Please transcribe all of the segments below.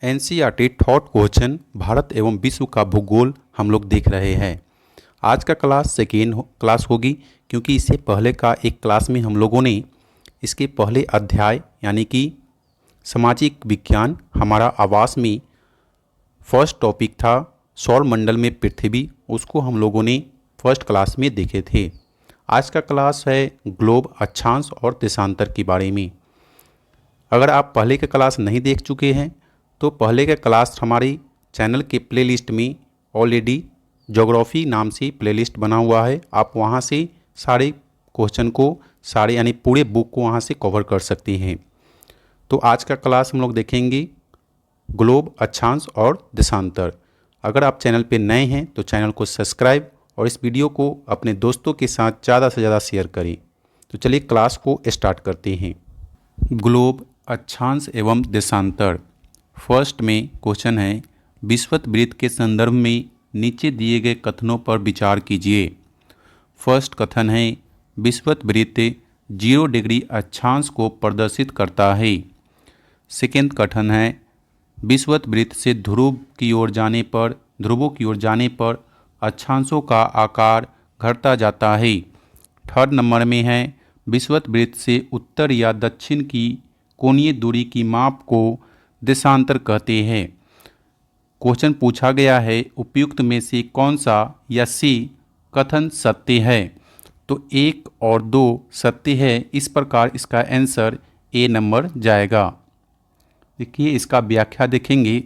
NCERT thought question Bharat एवं विश्व का भूगोल हम लोग देख रहे हैं। आज का क्लास सेकेंड क्लास होगी, क्योंकि इससे पहले का एक क्लास में हम लोगों ने इसके पहले अध्याय यानी कि सामाजिक विज्ञान हमारा आवास में फर्स्ट टॉपिक था सौरमंडल में पृथ्वी, उसको हम लोगों ने फर्स्ट क्लास में देखे थे। आज का क्लास है ग्लोब, अक्षांश और देशांतर के बारे में। अगर आप पहले का क्लास नहीं देख चुके हैं तो पहले का क्लास हमारे चैनल के प्लेलिस्ट में ऑलरेडी ज्योग्राफी नाम से प्लेलिस्ट बना हुआ है। आप वहां से सारे क्वेश्चन को यानी पूरे बुक को वहां से कवर कर सकते हैं। तो आज का क्लास हम लोग देखेंगे ग्लोब, अक्षांश और देशांतर। अगर आप चैनल पे नए हैं तो चैनल को सब्सक्राइब और इस वीडियो को अपने दोस्तों के साथ ज़्यादा से ज़्यादा शेयर करें। तो चलिए क्लास को स्टार्ट करते हैं। ग्लोब, अक्षांश एवं देशांतर। फर्स्ट में क्वेश्चन है, विषुवत के संदर्भ में नीचे दिए गए कथनों पर विचार कीजिए। फर्स्ट कथन है, विषुवत 0 डिग्री अक्षांश को प्रदर्शित करता है। सेकेंड कथन है, विषुवत से ध्रुवों की ओर जाने पर अक्षांशों का आकार घटता जाता है। थर्ड नंबर में है, विषुवत से उत्तर या दक्षिण की कोणीय दूरी की माप को देशांतर कहते हैं। क्वेश्चन पूछा गया है, उपयुक्त में से कौन सा या सी कथन सत्य है? तो 1 और 2 सत्य है, इस प्रकार इसका आंसर ए नंबर जाएगा। देखिए इसका व्याख्या देखेंगे,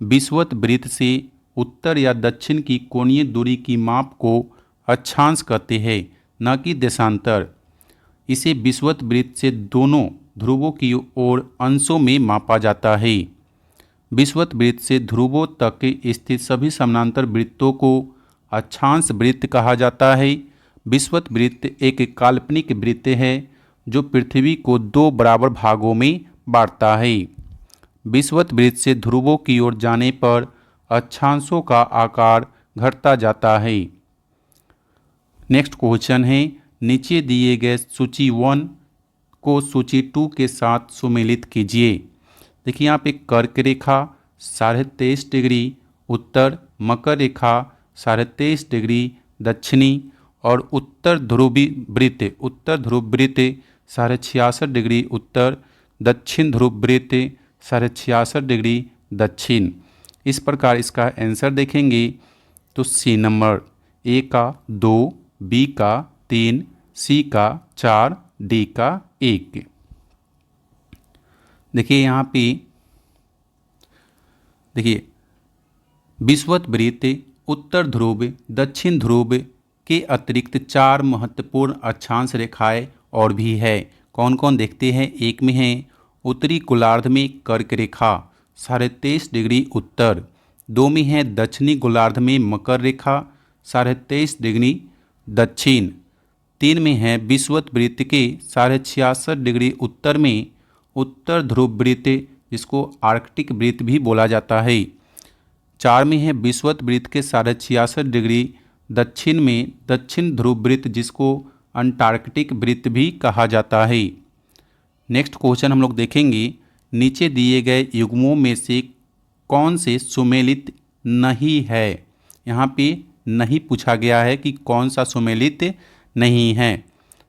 विषुवत से उत्तर या दक्षिण की कोणीय दूरी की माप को अक्षांश कहते हैं, न कि देशांतर। इसे विषुवत से दोनों ध्रुवों की ओर अंशों में मापा जाता है। विषुवत से ध्रुवों तक स्थित सभी समानांतर वृत्तों को अक्षांश वृत्त कहा जाता है। विषुवत एक काल्पनिक वृत्त है जो पृथ्वी को 2 बराबर भागों में बांटता है। विषुवत से ध्रुवों की ओर जाने पर अक्षांशों का आकार घटता जाता है। नेक्स्ट क्वेश्चन है, नीचे दिए गए सूची 1 को सूची 2 के साथ सुमेलित कीजिए। देखिए यहाँ पे कर्क रेखा 23.5 डिग्री उत्तर, मकर रेखा 23.5 डिग्री दक्षिणी और उत्तर ध्रुव वृत्त 66.5 डिग्री उत्तर, दक्षिण ध्रुव वृत्त 66.5 डिग्री दक्षिण। इस प्रकार इसका आंसर देखेंगे तो सी नंबर, ए का 2, बी का 3, सी का 4, डी का 1। देखिए यहाँ पे विषुवत उत्तर ध्रुव, दक्षिण ध्रुव के अतिरिक्त 4 महत्वपूर्ण अक्षांश रेखाएं और भी है। कौन कौन देखते हैं। एक में है उत्तरी गोलार्ध में कर्क रेखा 23.5 डिग्री उत्तर। 2 में है दक्षिणी गोलार्ध में मकर रेखा 23.5 डिग्री दक्षिण। 3 में है विषुवत के 66.5 डिग्री उत्तर में उत्तर ध्रुव वृत्त, जिसको आर्कटिक वृत्त भी बोला जाता है। 4 में है विषुवत के 66.5 डिग्री दक्षिण में दक्षिण ध्रुव वृत्त, जिसको अंटार्कटिक वृत्त भी कहा जाता है। नेक्स्ट क्वेश्चन हम लोग देखेंगे, नीचे दिए गए युग्मों में से कौन से सुमेलित नहीं है। यहाँ पे नहीं पूछा गया है कि कौन सा सुमेलित नहीं है।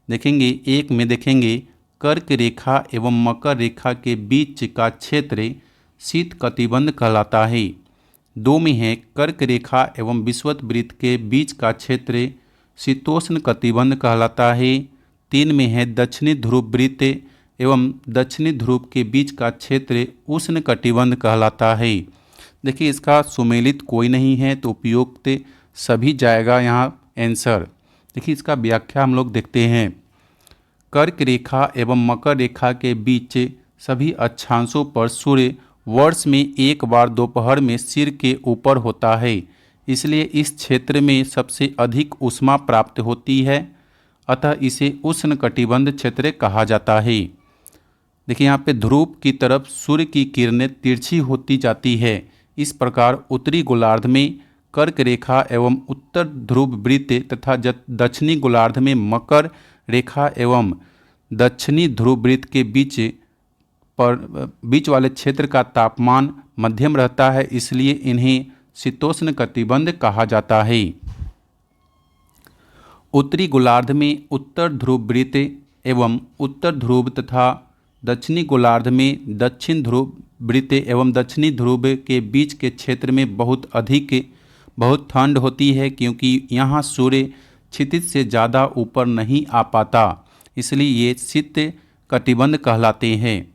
देखेंगे, एक में देखेंगे कर्क रेखा एवं मकर रेखा के बीच का क्षेत्र शीत कटिबंध कहलाता है। 2 में है कर्क रेखा एवं विषुवत के बीच का क्षेत्र शीतोष्ण कटिबंध कहलाता है। 3 में है दक्षिणी ध्रुव वृत्त एवं दक्षिणी ध्रुव के बीच का क्षेत्र उष्ण कटिबंध कहलाता है। देखिए इसका सुमेलित कोई नहीं है, तो उपयुक्त सभी जाएगा यहाँ आंसर। देखिए इसका व्याख्या हम लोग देखते हैं, कर्क रेखा एवं मकर रेखा के बीच सभी अक्षांशों पर सूर्य वर्ष में एक बार दोपहर में सिर के ऊपर होता है, इसलिए इस क्षेत्र में सबसे अधिक ऊष्मा प्राप्त होती है, अतः इसे उष्ण कटिबंध क्षेत्र कहा जाता है। देखिए यहाँ पे ध्रुव की तरफ सूर्य की किरणें तिरछी होती जाती है। इस प्रकार उत्तरी गोलार्ध में कर्क रेखा एवं उत्तर ध्रुव वृत्त तथा दक्षिणी गोलार्ध में मकर रेखा एवं दक्षिणी ध्रुव वृत्त के बीच पर बीच वाले क्षेत्र का तापमान मध्यम रहता है, इसलिए इन्हें शीतोष्ण कटिबंध कहा जाता है। उत्तरी गोलार्ध में उत्तर ध्रुव वृत्त एवं उत्तर ध्रुव तथा दक्षिणी गोलार्ध में दक्षिण ध्रुव वृत्त एवं दक्षिणी ध्रुव के बीच के क्षेत्र में बहुत ठंड होती है, क्योंकि यहाँ सूर्य क्षितिज से ज़्यादा ऊपर नहीं आ पाता, इसलिए ये शीत कटिबंध कहलाते हैं।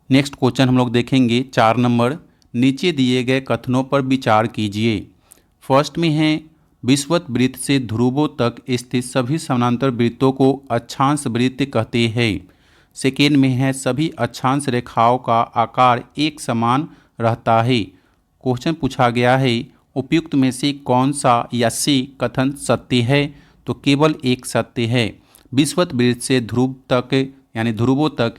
नेक्स्ट क्वेश्चन हम लोग देखेंगे 4 नंबर। नीचे दिए गए कथनों पर विचार कीजिए। फर्स्ट में है विषुवत वृत्त से ध्रुवों तक स्थित सभी समानांतर वृत्तों को अक्षांश वृत्त कहते हैं। सेकेंड में है सभी अक्षांश रेखाओं का आकार एक समान रहता है। क्वेश्चन पूछा गया है उपयुक्त में से कौन सा या सी कथन सत्य है, तो केवल एक सत्य है। विषुवत वृत्त से ध्रुव तक यानी ध्रुवों तक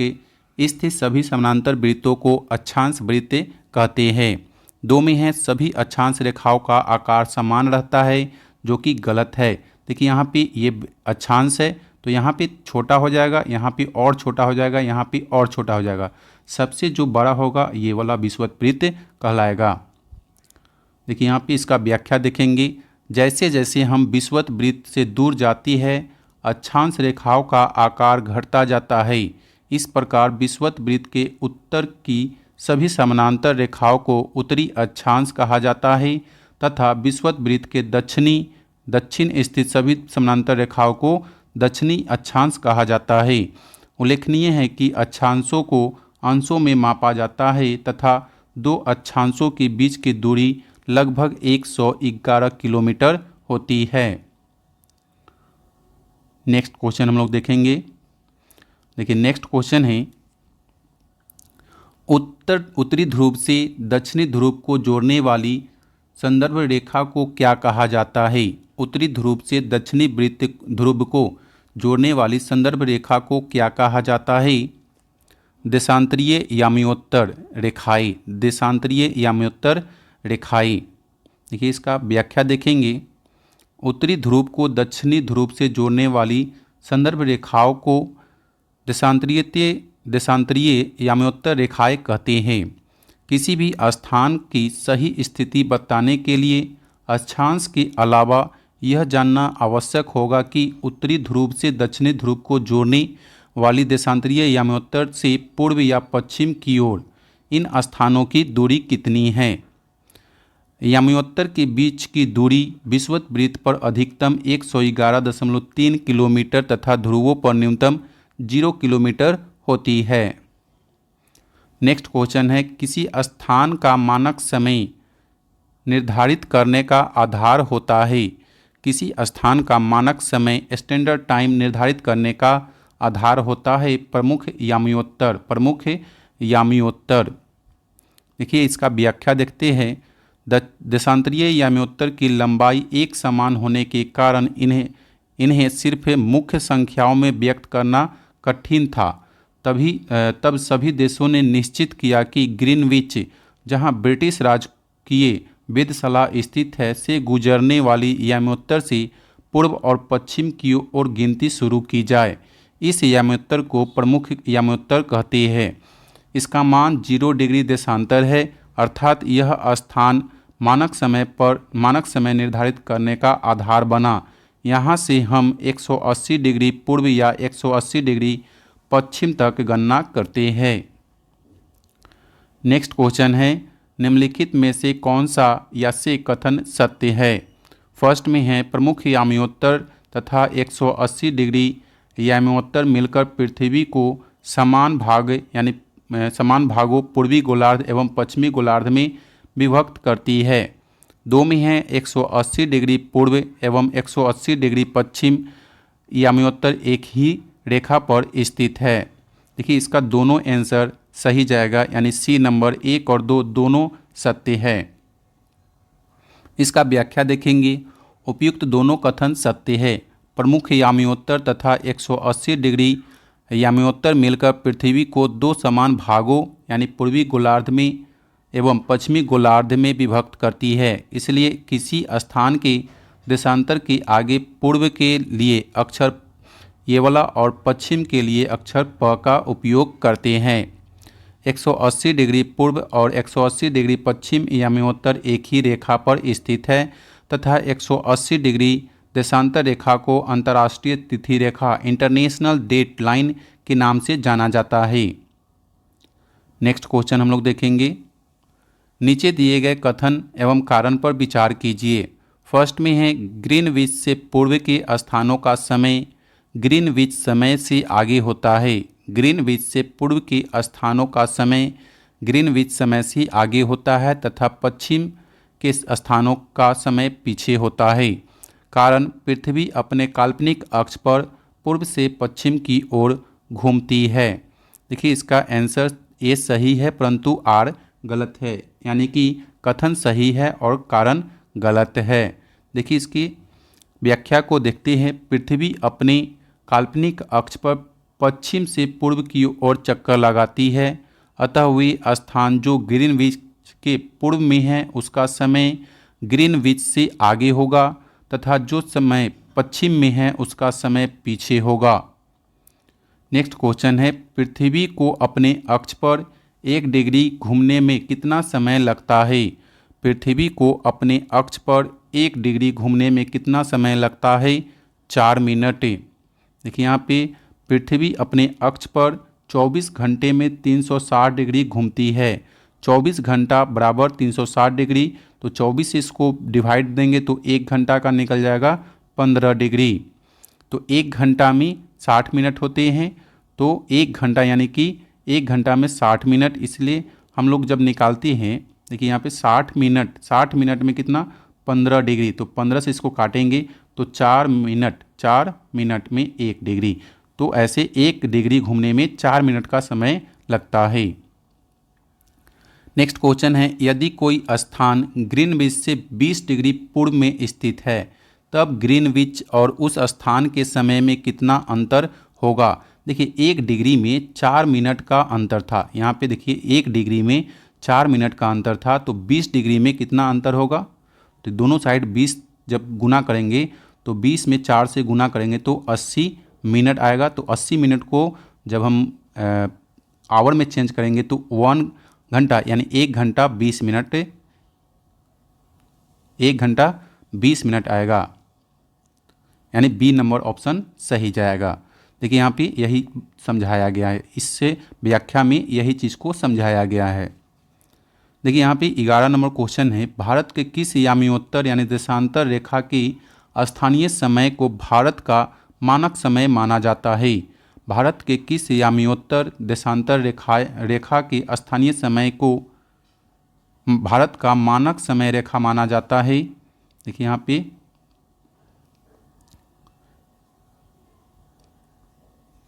स्थित सभी समानांतर वृत्तों को अक्षांश वृत्त कहते हैं। 2 में है सभी अक्षांश रेखाओं का आकार समान रहता है, जो कि गलत है। देखिए यहाँ पे ये अक्षांश है तो यहाँ पे छोटा हो जाएगा, यहाँ पे और छोटा हो जाएगा, यहाँ पे और छोटा हो जाएगा। सबसे जो बड़ा होगा ये वाला विषुवत वृत्त कहलाएगा। देखिए यहाँ पे इसका व्याख्या देखेंगे। जैसे जैसे हम विषुवत वृत्त से दूर जाती है अक्षांश रेखाओं का आकार घटता जाता है। इस प्रकार विषुवत वृत्त के उत्तर की सभी समानांतर रेखाओं को उत्तरी अक्षांश कहा जाता है तथा विषुवत वृत्त के दक्षिण स्थित सभी समानांतर रेखाओं को दक्षिणी अक्षांश कहा जाता है। उल्लेखनीय है कि अक्षांशों को अंशों में मापा जाता है तथा 2 अक्षांशों के बीच की दूरी लगभग 111 किलोमीटर होती है। नेक्स्ट क्वेश्चन हम लोग देखेंगे। देखिए नेक्स्ट क्वेश्चन है उत्तरी ध्रुव से दक्षिणी ध्रुव को जोड़ने वाली संदर्भ रेखा को क्या कहा जाता है। उत्तरी ध्रुव से दक्षिणी वृत्त ध्रुव को जोड़ने वाली संदर्भ रेखा को क्या कहा जाता है। देशांतरीय याम्योत्तर रेखाएं। देशांतरीय याम्योत्तर रेखाएं। देखिए इसका व्याख्या देखेंगे। उत्तरी ध्रुव को दक्षिणी ध्रुव से जोड़ने वाली संदर्भ रेखाओं को देशांतरीय याम्योत्तर रेखाएं कहते हैं। किसी भी स्थान की सही स्थिति बताने के लिए अक्षांश के अलावा यह जानना आवश्यक होगा कि उत्तरी ध्रुव से दक्षिणी ध्रुव को जोड़ने वाली देशांतरीय याम्योत्तर से पूर्व या पश्चिम की ओर इन स्थानों की दूरी कितनी है। याम्योत्तर के बीच की दूरी विषुवत वृत्त पर अधिकतम 111.3 किलोमीटर तथा ध्रुवों पर न्यूनतम 0 किलोमीटर होती है। नेक्स्ट क्वेश्चन है किसी स्थान का मानक समय निर्धारित करने का आधार होता है। किसी स्थान का मानक समय स्टैंडर्ड टाइम निर्धारित करने का आधार होता है प्रमुख याम्योत्तर। प्रमुख याम्योत्तर। देखिए इसका व्याख्या देखते हैं। देशांतरीय याम्योत्तर की लंबाई एक समान होने के कारण इन्हें सिर्फ मुख्य संख्याओं में व्यक्त करना कठिन था। तब सभी देशों ने निश्चित किया कि ग्रीनविच, जहां ब्रिटिश राजकीय वेधशाला स्थित है, से गुजरने वाली याम्योत्तर से पूर्व और पश्चिम की ओर गिनती शुरू की जाए। इस याम्योत्तर को प्रमुख याम्योत्तर कहते हैं। इसका मान 0 डिग्री देशांतर है, अर्थात यह स्थान मानक समय निर्धारित करने का आधार बना। यहाँ से हम 180 डिग्री पूर्व या 180 डिग्री पश्चिम तक गणना करते हैं। नेक्स्ट क्वेश्चन है निम्नलिखित में से कौन सा या से कथन सत्य है। फर्स्ट में है प्रमुख याम्योत्तर तथा 180 डिग्री याम्योत्तर मिलकर पृथ्वी को समान भागों पूर्वी गोलार्ध एवं पश्चिमी गोलार्ध में विभक्त करती है। 2 में है 180 डिग्री पूर्व एवं 180 डिग्री पश्चिम याम्योत्तर एक ही रेखा पर स्थित है। देखिए इसका दोनों आंसर सही जाएगा, यानी सी नंबर 1 और 2 दोनों सत्य है। इसका व्याख्या देखेंगे। उपयुक्त दोनों कथन सत्य है। प्रमुख याम्योत्तर तथा 180 डिग्री याम्योत्तर मिलकर पृथ्वी को 2 समान भागों यानी पूर्वी गोलार्ध में एवं पश्चिमी गोलार्ध में विभक्त करती है। इसलिए किसी स्थान के देशांतर के आगे पूर्व के लिए अक्षर ये वाला, और पश्चिम के लिए अक्षर प का उपयोग करते हैं। 180 डिग्री पूर्व और 180 डिग्री पश्चिम याम्योत्तर एक ही रेखा पर स्थित है तथा 180 डिग्री देशांतर रेखा को अंतर्राष्ट्रीय तिथि रेखा इंटरनेशनल डेट लाइन के नाम से जाना जाता है। नेक्स्ट क्वेश्चन हम लोग देखेंगे। नीचे दिए गए कथन एवं कारण पर विचार कीजिए। फर्स्ट में है ग्रीनविच से पूर्व के स्थानों का समय ग्रीनविच समय से आगे होता है। ग्रीनविच से पूर्व के स्थानों का समय ग्रीनविच समय से आगे होता है तथा पश्चिम के स्थानों का समय पीछे होता है। कारण पृथ्वी अपने काल्पनिक अक्ष पर पूर्व से पश्चिम की ओर घूमती है। देखिए इसका आंसर ए सही है परंतु आर गलत है, यानी कि कथन सही है और कारण गलत है। देखिए इसकी व्याख्या को देखते हैं। पृथ्वी अपने काल्पनिक अक्ष पर पश्चिम से पूर्व की ओर चक्कर लगाती है, अतः वह स्थान जो ग्रीनविच के पूर्व में है उसका समय ग्रीनविच से आगे होगा तथा जो समय पश्चिम में है उसका समय पीछे होगा। नेक्स्ट क्वेश्चन है पृथ्वी को अपने अक्ष पर 1 डिग्री घूमने में कितना समय लगता है। पृथ्वी को अपने अक्ष पर 1 डिग्री घूमने में कितना समय लगता है? 4 मिनट। देखिए यहाँ पे पृथ्वी अपने अक्ष पर 24 घंटे में 360 डिग्री घूमती है। 24 घंटा बराबर 360 डिग्री, तो 24 से इसको डिवाइड देंगे तो 1 घंटा का निकल जाएगा 15 डिग्री। तो 1 घंटा में 60 मिनट होते हैं, तो 1 घंटा यानी कि 1 घंटा में 60 मिनट, इसलिए हम लोग जब निकालते हैं देखिए यहाँ पे 60 मिनट में कितना 15 डिग्री, तो 15 से इसको काटेंगे तो 4 मिनट में 1 डिग्री। तो ऐसे 1 डिग्री घूमने में 4 मिनट का समय लगता है। नेक्स्ट क्वेश्चन है यदि कोई स्थान ग्रीनविच से 20 डिग्री पूर्व में स्थित है तब ग्रीनविच और उस स्थान के समय में कितना अंतर होगा। देखिए 1 डिग्री में 4 मिनट का अंतर था। यहाँ पे देखिए 1 डिग्री में 4 मिनट का अंतर था, तो 20 डिग्री में कितना अंतर होगा। तो दोनों साइड 20 जब गुना करेंगे तो 20 में 4 से गुना करेंगे तो 80 मिनट आएगा। तो 80 मिनट को जब हम आवर में चेंज करेंगे तो 1 घंटा यानी 1 घंटा 20 मिनट, 1 घंटा 20 मिनट आएगा, यानी बी नंबर ऑप्शन सही जाएगा। देखिए यहाँ पे यही समझाया गया है, इससे व्याख्या में यही चीज़ को समझाया गया है। देखिए यहाँ पे 11 नंबर क्वेश्चन है भारत के किस याम्योत्तर यानी देशांतर रेखा की स्थानीय समय को भारत का मानक समय माना जाता है। भारत के किस याम्योत्तर देशांतर रेखा की स्थानीय समय को भारत का मानक समय रेखा माना जाता है। देखिए यहाँ पे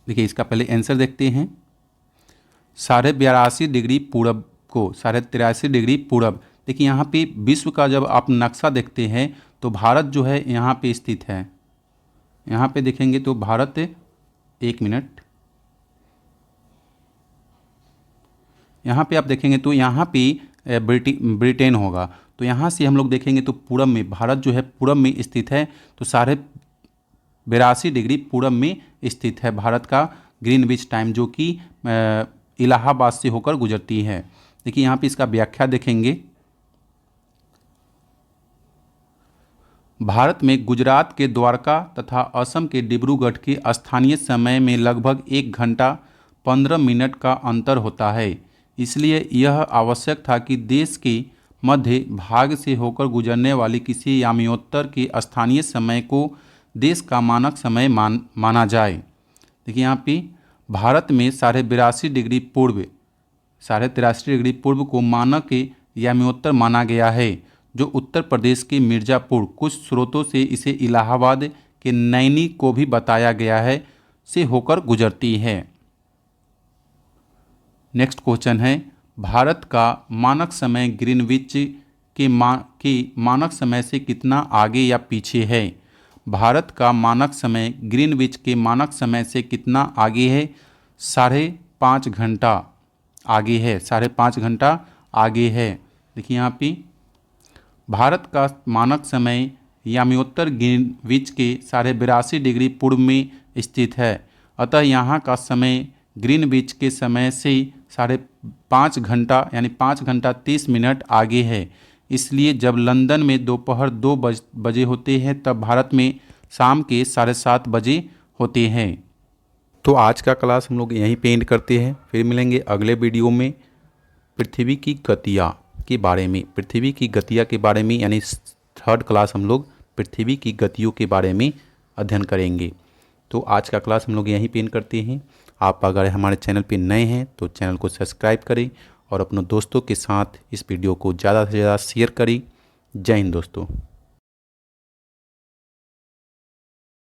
देखिए इसका पहले आंसर देखते हैं। 82.5 डिग्री पूरब को 83.5 डिग्री पूरब। देखिए यहाँ पे विश्व का जब आप नक्शा देखते हैं तो भारत जो है यहाँ पे स्थित है। यहाँ पे देखेंगे तो भारत, एक मिनट, यहाँ पे आप देखेंगे तो यहाँ पे ब्रिटेन होगा। तो यहाँ से हम लोग देखेंगे तो पूरब में भारत जो है पूरब में स्थित है, तो 82.5 डिग्री पूरब में स्थित है भारत का ग्रीनविच टाइम, जो कि इलाहाबाद से होकर गुजरती है। देखिए यहाँ पे इसका व्याख्या देखेंगे। भारत में गुजरात के द्वारका तथा असम के डिब्रूगढ़ के स्थानीय समय में लगभग 1 घंटा 15 मिनट का अंतर होता है। इसलिए यह आवश्यक था कि देश के मध्य भाग से होकर गुजरने वाली किसी याम्योत्तर के स्थानीय समय को देश का मानक समय माना जाए। देखिए यहाँ पे भारत में 82.5 डिग्री पूर्व 83 डिग्री पूर्व को मानक याम्योत्तर माना गया है, जो उत्तर प्रदेश के मिर्ज़ापुर, कुछ स्रोतों से इसे इलाहाबाद के नैनी को भी बताया गया है, से होकर गुजरती है। नेक्स्ट क्वेश्चन है भारत का मानक समय ग्रीनविच के मानक समय से कितना आगे या पीछे है। भारत का मानक समय ग्रीनविच के मानक समय से कितना आगे है? 5.5 घंटा आगे है, 5.5 घंटा आगे है। देखिए यहाँ पे भारत का मानक समय याम्योत्तर ग्रीनविच के 82.5 डिग्री पूर्व में स्थित है। अतः यहाँ का समय ग्रीनविच के समय से 5.5 घंटा यानी 5 घंटा 30 मिनट आगे है। इसलिए जब लंदन में दोपहर 2 बजे होते हैं तब भारत में शाम के 7:30 बजे होते हैं। तो आज का क्लास हम लोग यहीं पे एंड करते हैं। फिर मिलेंगे अगले वीडियो में पृथ्वी की गतियाँ के बारे में, पृथ्वी की गतियाँ के बारे में, यानी 3rd क्लास हम लोग पृथ्वी की गतियों के बारे में अध्ययन करेंगे। तो आज का क्लास हम लोग यहीं पे एंड करते हैं। आप अगर हमारे चैनल पे नए हैं तो चैनल को सब्सक्राइब करें और अपने दोस्तों के साथ इस वीडियो को ज़्यादा से ज़्यादा शेयर करें। जय हिंद दोस्तों।